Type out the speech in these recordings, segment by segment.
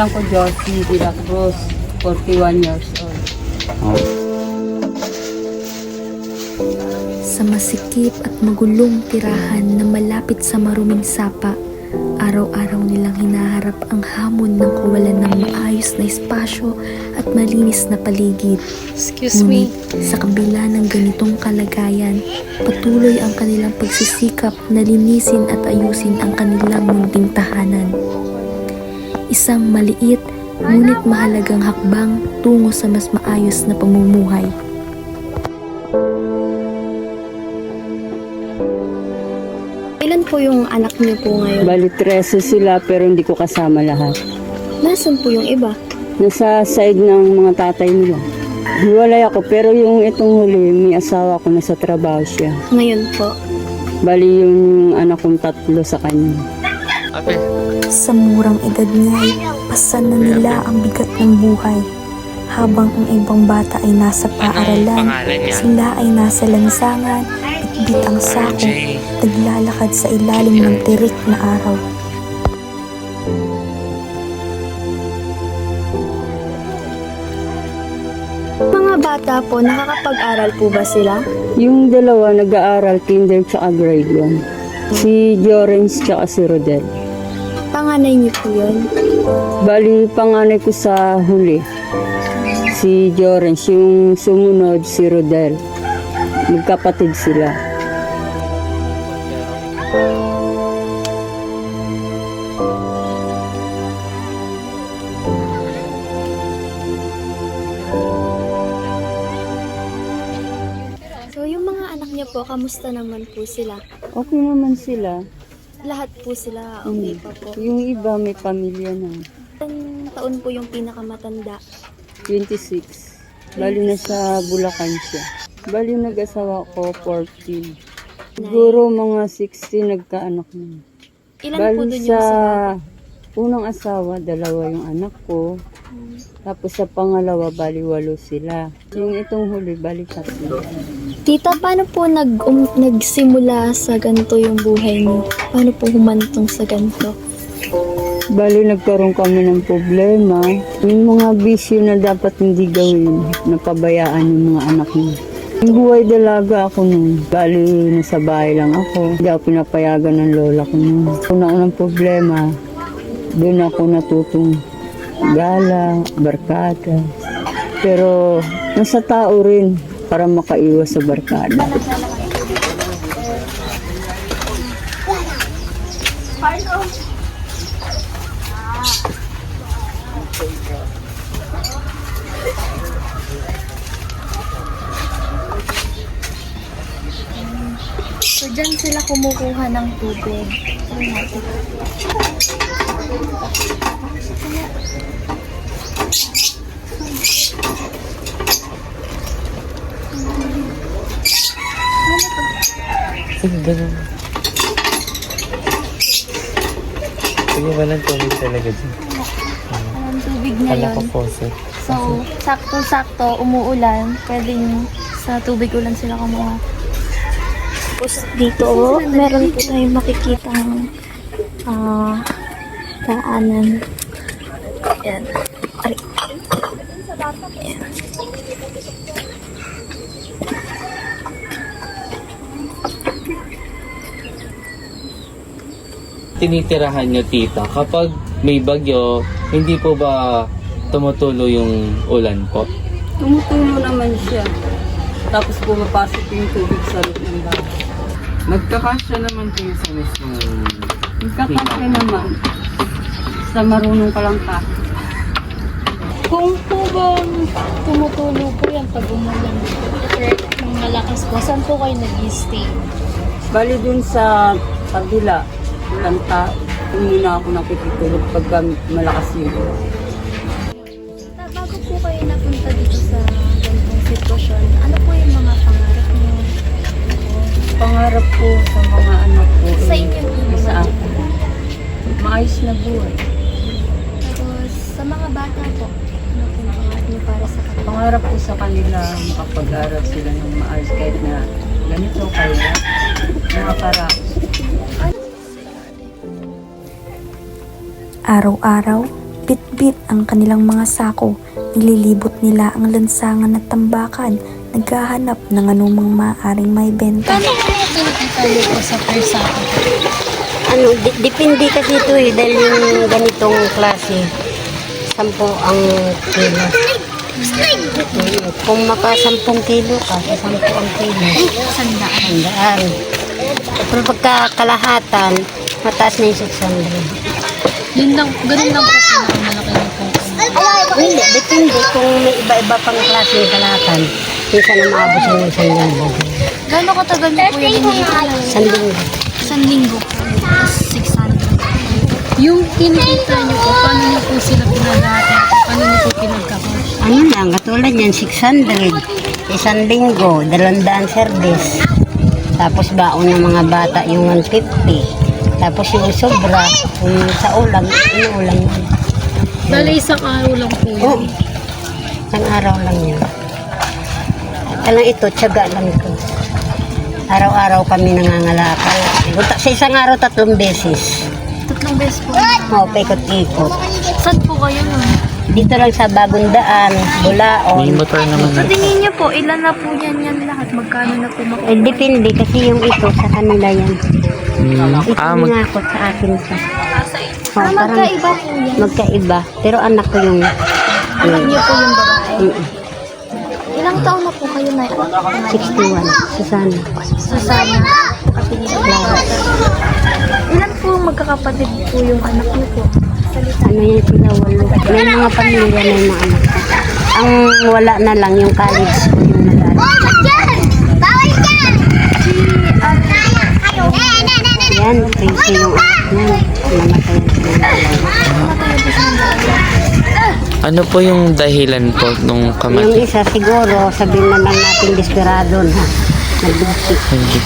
Pangalan ko Josie de la Cruz, 41 years old. Sa masikip at magulong tirahan na malapit sa maruming sapa, araw-araw nilang hinaharap ang hamon ng kawalan ng maayos na espasyo at malinis na paligid. Excuse me. Ngunit sa kabila ng ganitong kalagayan, patuloy ang kanilang pagsisikap na linisin at ayusin ang kanilang munting tahanan. Isang maliit ngunit mahalagang hakbang tungo sa mas maayos na pamumuhay. Ilan po yung anak niyo po ngayon? Bali 13 sila pero hindi ko kasama lahat. Nasaan po yung iba? Nasa side ng mga tatay nila. Hiwalay ako pero yung itong huli, may asawa ko nasa trabaho siya. Ngayon po. Bali yung anak kong 3 sa kanya. Sa murang edad niya'y pasan na nila ang bigat ng buhay. Habang ang ibang bata ay nasa paaralan, sila ay nasa lansangan, bitbit ang sako, naglalakad sa ilalim ng tirik na araw. Mga bata po, nakakapag-aral po ba sila? Yung dalawa nag-aaral kinder tsaka grade 1. Si Jorens tsaka si Rodel. Panganay niyo po yun? Bali panganay ko sa huli. Si Jorens, yung sumunod si Rodel. Magkapatid sila. So, yung mga anak niyo po, kamusta naman po sila? Okay naman sila. Lahat po sila okay pa po. Yung iba may pamilya na. Ilang taon po yung pinakamatanda? 26. Bali na sa Bulacan siya. Bali nag-asawa ko 14. Siguro mga 16 nagkaanak na. Ilan po Bali dun yung sa sa unang asawa, 2 yung anak ko. Tapos sa pangalawa, bali 8 sila. Yung itong huli, bali 3. Tita, paano po nagsimula sa ganito yung buhay niyo? Paano po humantong sa ganito? Bali nagkaroon kami ng problema. Yung mga bisyo na dapat hindi gawin, napabayaan yung mga anak mo. Yung buhay dalaga ako nun. Bali nasa bahay lang ako. Hindi ako pinapayagan ng lola ko nun. Unang problema, doon ako natutong gala, barkada. Pero nasa tao rin para makaiwas sa barkada. So, dyan sila kumukuha ng tubig. Sige, walang tubig talaga dyan. Ang tubig Kala ko ngayon. faucet. So, sakto-sakto, umuulan. Pwedeng sa tubig ulan sila kumuha. Tapos dito, meron po tayong makikitang daanan. Ayan. Ay. Ayan. Tinitirahan nyo, tita, kapag may bagyo, hindi po ba tumutulo yung ulan po? Tumutulo naman siya. Tapos pumapasok yung tubig sa loob ng bahay. Nagkakasya naman kayo sa mismo. Magkakasya naman. Sa marunong ka lang ka. Kung po bang tumutulo po yan pag umulan ng malakas po, saan po kayo nag-stay? Bali dun sa kabila, kanta, muna ako nakikitulog pagka malakas yung ulan. Bago po kayo napunta dito sa ganitong sitwasyon, ano po yung mga pangarap niyo? Pangarap ko sa mga anak ko, Sa inyo po naman. sa akin, maayos na buhay. Tapos sa mga bata po, ano po yung pangarap niyo para sa kanila? Pangarap ko sa kanila, makapag-aral sila ng maayos kahit na ganito kaya makaraos. Araw-araw, Bit-bit ang kanilang mga sako, nililibot nila ang lansangan at tambakan, naghahanap ng anumang maaaring may benta. Depende kasi ito dahil yung ganitong klase, 10 ang kilo. Kung maka 10 kilo ka, 10 ang kilo. 100. Pero pagka kalahatan, mataas na yung 600. Yun lang, ganun lang po pinakamalaki na po. Hindi, depende kung may iba-iba pang klase yung kalahatan. Minsan na maabot siya ng 1,000. Gano'n katagal niyo po yung iniipon? 1 linggo. 1 linggo po. 600. Yung kinikita niyo po, paano niyo po sila pinagati? Paano niyo po pinagkakash? Ano lang, katulad yan, 600. 1 linggo, 200 service. Tapos baon ng mga bata yung 150. Tapos yung sobra, yung sa ulam, inuulam yun. Bale, isang araw lang po yun. Oo. Isang araw lang yun. Alam ito, tiyaga lang ito. Araw-araw kami nangangalakal. Sa isang araw, 3 beses. 3 beses po. Oo, paikot-ikot. Saan po kayo nun? Dito lang sa Bagundaan, May Bulaon. motor naman Sa na. tingin niyo po, ilan na po yan lahat? Magkano na po makuha? Depende kasi yung ito sa kanila yan. Ito Ah, ako sa akin sa. Ah, magkaiba po yan. Magkaiba. Pero anak ko yung... Anak niyo po yung babae. Mm, Ilang taon na po kayo na 61. Susana. Susana. Clara. Ilan po magkakapatid po yung anak niyo po? Ano yan sila, 8. May mga pamilya na yung mga anak ko. Ang wala na lang yung college ko yung nag-aaral. Yan, kasi yung anak niyan. Namatay sila. Ano po yung dahilan po nung Yung kamatay? isa siguro, sabihin na lang natin desperado na. Nagbusi. Hindi.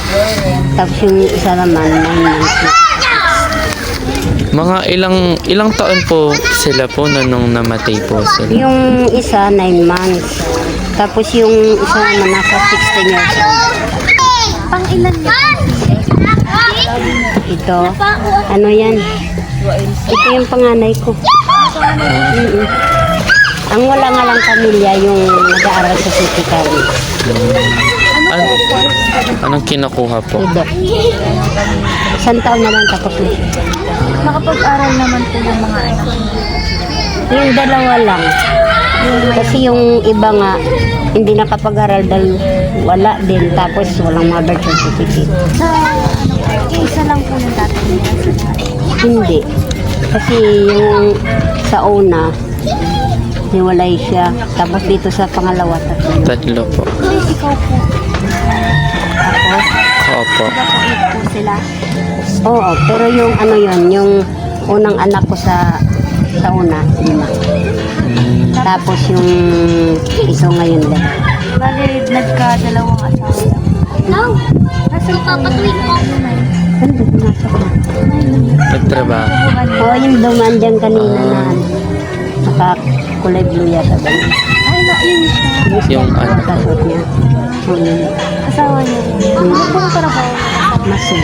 Tapos yung isa naman, 9 months na. Mga ilang taon po sila po nung namatay po sila? Yung isa, 9 months. Tapos yung isa naman, nasa 16 years old. Pang ilan niyo? Ito, ano yan? Ito yung panganay ko. Mm-mm. Ang wala nga lang pamilya yung nag-aaral sa City College. Anong kinukuha po? Ito. 1 taon na lang tapos na. Nakapag-aral naman po yung mga anak niyo. Yung 2 lang. Kasi yung iba nga, hindi nakapag-aral dahil wala din. Tapos walang mga birth certificate. Sa isa lang po yung tatay niya. Hindi. Kasi yung sa una, hiwalay siya. Tapos dito sa pangalawa, 3. Tatlo po. Hindi, ikaw po. Ako, Opo. Kapait po sila. oo. Pero yung ano yun, yung unang anak ko sa una, 5. Tapos yung ito ngayon din. Bale, nagka-dalawang asawa. No! Nasa kakatuwing mo. Ano, nasa ko? Nagtrabaho. Oo, yung dumaan dyan kanina na nakakulay blue yata ba? Ay, na, yun siya. Yung ano. Kasot niya. Asawa niya. Ano pong trabaho? Masin.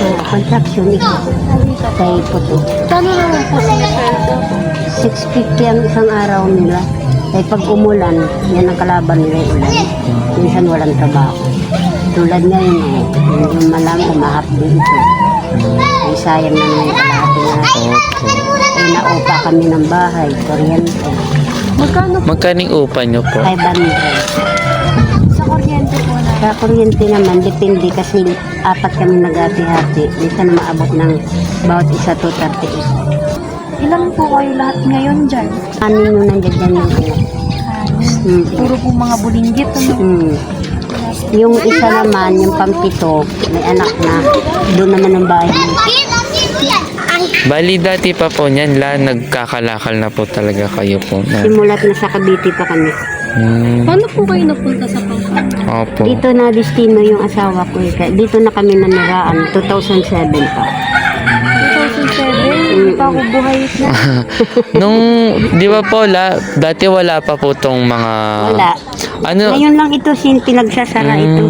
Oo, contraction ito. Sa puto. Kano naman po sinisweldo? 650 ang isang araw nila. Ay pag umulan, yan ang kalaban nila yung ulan. Minsan walang trabaho. Tulad ngayon yung malam, umahap din ito. Ay sayang na naman yung kalahati na. Opo. Ay naupa kami ng bahay, kuryente. Magkano po Magkano yung upa niyo po? 500. sa kuryente po na? Sa kuryente naman, depende kasi 4 kami nag-hati-hati. Minsan maabot ng bawat isa to 38. Ilan po kayo lahat ngayon dyan? Anin nyo nandiyan dyan yung anak. Puro po mga bulinggit. Ano? Yung isa naman, yung pampito, may anak na, doon naman ang bahay niya. Bali dati pa po niyan nagkakalakal na po talaga kayo po. Na. Simulat na sa Cavite pa kami. Paano po kayo napunta sa Pampanga? Opo. Dito na destino yung asawa ko. Dito na kami naniraan, 2007 pa. 2007? Pa ako buhay na. Nung, di ba po, dati wala pa po tong mga... Wala. Ano? Ngayon lang ito, pinagsasara ito.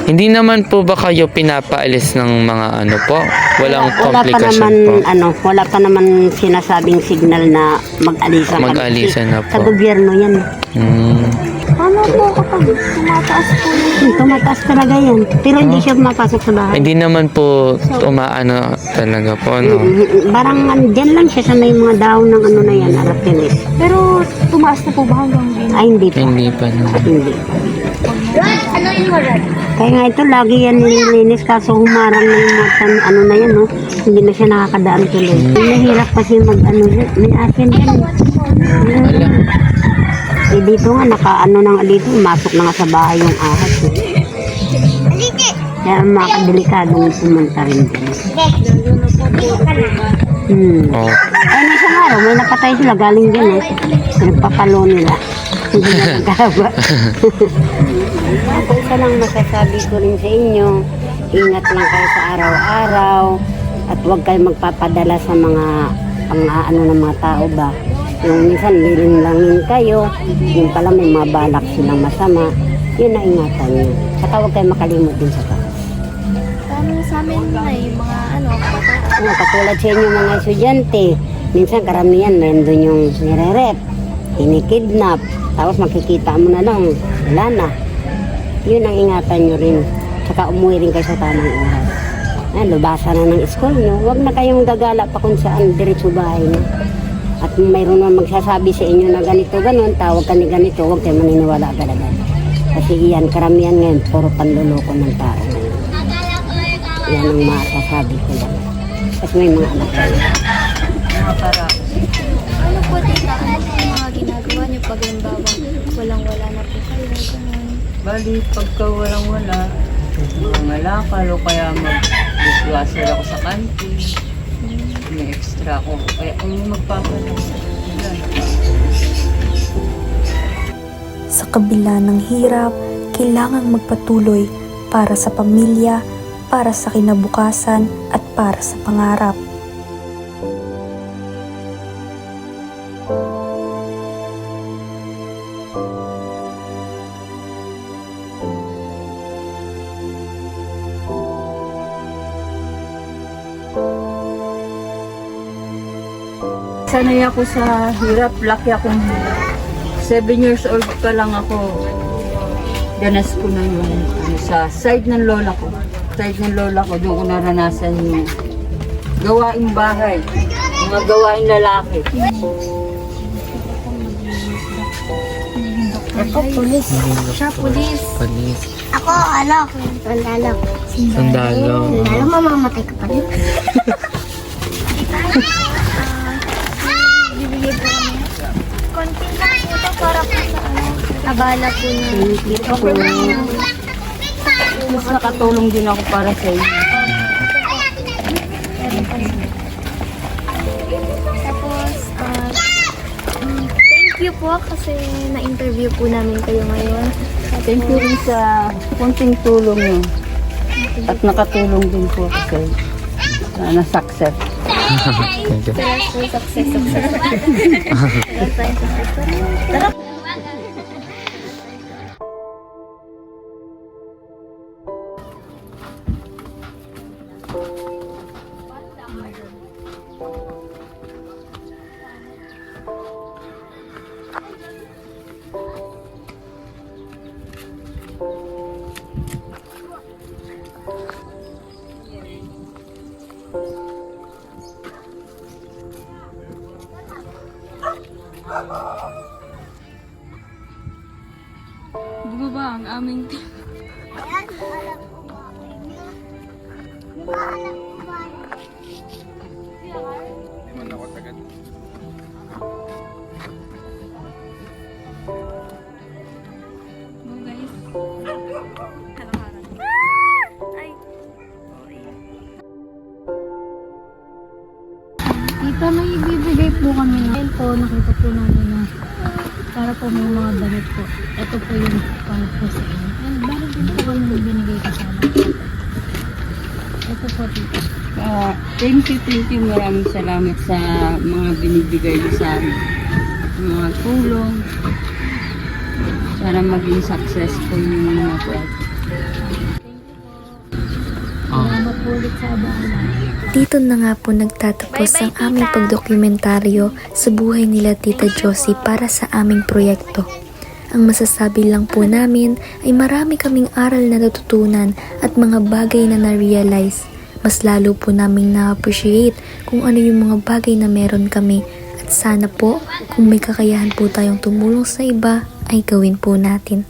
Hindi naman po ba kayo pinapaalis ng mga ano po? Walang Wala pa komplikasyon naman, po? wala pa naman sinasabing signal na mag-alisan kami. Mag-alisan na Sa po. gobyerno yan. Hmm. Paano po kapag tumataas po yung Tumataas talaga yan. Pero hindi siya mapasok sa bahay. Hindi naman po umaano talaga po, no? Parang dyan lang siya sa may mga daon ng ano na yan, aratilis. Pero tumaas na po ba hanggang din? Ay, hindi pa. Hindi pa, no? Hindi. Kaya nga ito, lagi yan nililinis kaso humarang na yung mga ano na yan, no? Hindi na siya nakakadaan tuloy. Nahirap kasi mag-ano, may asin yan. Wala. Eh, dito nga, naka-ano na nga dito, masok na nga sa bahay yung ahas. Eh. Kaya ang mga kadelikadong pumunta rin din. Oh. Ay, may isang araw, may napatay sila, galing din eh. Nagpapalo nila. Hindi na nagkaba. Ako isa lang masasabi ko rin sa inyo, ingat lang kayo sa araw-araw at huwag kayo magpapadala sa mga pang-aano ng mga tao ba. Yung minsan lilinlangin kayo, yung pala may mga balak silang masama, yun na ingatan nyo. Saka huwag kayo makalimot din sa taas. Paano sa amin na yung mga bata? Katulad sa inyo mga estudyante, minsan karamihan nandun yung nire-rep, inikidnap, tapos makikita mo na lang, wala na. Yun ang ingatan nyo rin. Saka umuwi rin kayo sa tamang oras. Lubasa na ng school nyo, huwag na kayong gagala pa kung saan diretso bahay nyo. At mayroon naman magsasabi sa inyo na ganito, ganon, tawag ka ni ganito, huwag kayo maniniwala agad-agad. Kasi iyan, karamihan ngayon, puro panluloko ng tao ngayon. Yan ang masasabi ko lang. Kasi may mga anak kayo. Ano po tita? Ano po yung mga ginagawa niyo pag halimbawa walang-wala na po kayo? Ganun. Bali, pagka walang-wala, mga lakal o kaya mag-diswasher ako sa kantin. May extra ako. Kaya kung magpapalang, wala na pa. Sa kabila ng hirap, kailangang magpatuloy para sa pamilya, para sa kinabukasan at para sa pangarap. Sanay ako sa hirap, laki akong 7 years old pa lang ako. Danas ko na yung sa side ng lola ko. Side ng lola ko, doon ko naranasan yung gawaing bahay, mga gawaing lalaki. Ako, pulis. Siya, pulis. Panis. Ako, alak. Alak. Sandalo. Alam mo, mamamatay ka pa rin. Bibigay po kami. Konti na ito para po sa abala po na. Mas nakatulong din ako para sa inyo. Tapos, thank you po kasi na-interview po namin kayo ngayon. Thank you rin sa konting tulong nyo. At nakatulong din po ako sa sana success. Thank you. Success. Tara. Bumaba ang aming team. Go guys. Kalakaran. Tita, may ibibigay po kami na. Ayun po, nakita po namin na para po may mga damit po. Ito po yung para po sa inyo. And bakit din po kami binigay kasama? Ito po, tita. Thank you. Maraming salamat sa mga binibigay niyo sa amin. Mga tulong. Sana maging successful yung mga project. ulit sa abala. Dito na nga po nagtatapos ang aming pagdokumentaryo sa buhay nila Tita Josie para sa aming proyekto. Ang masasabi lang po namin ay marami kaming aral na natutunan at mga bagay na na-realize. Mas lalo po naming na-appreciate kung ano yung mga bagay na meron kami at sana po kung may kakayahan po tayong tumulong sa iba ay gawin po natin.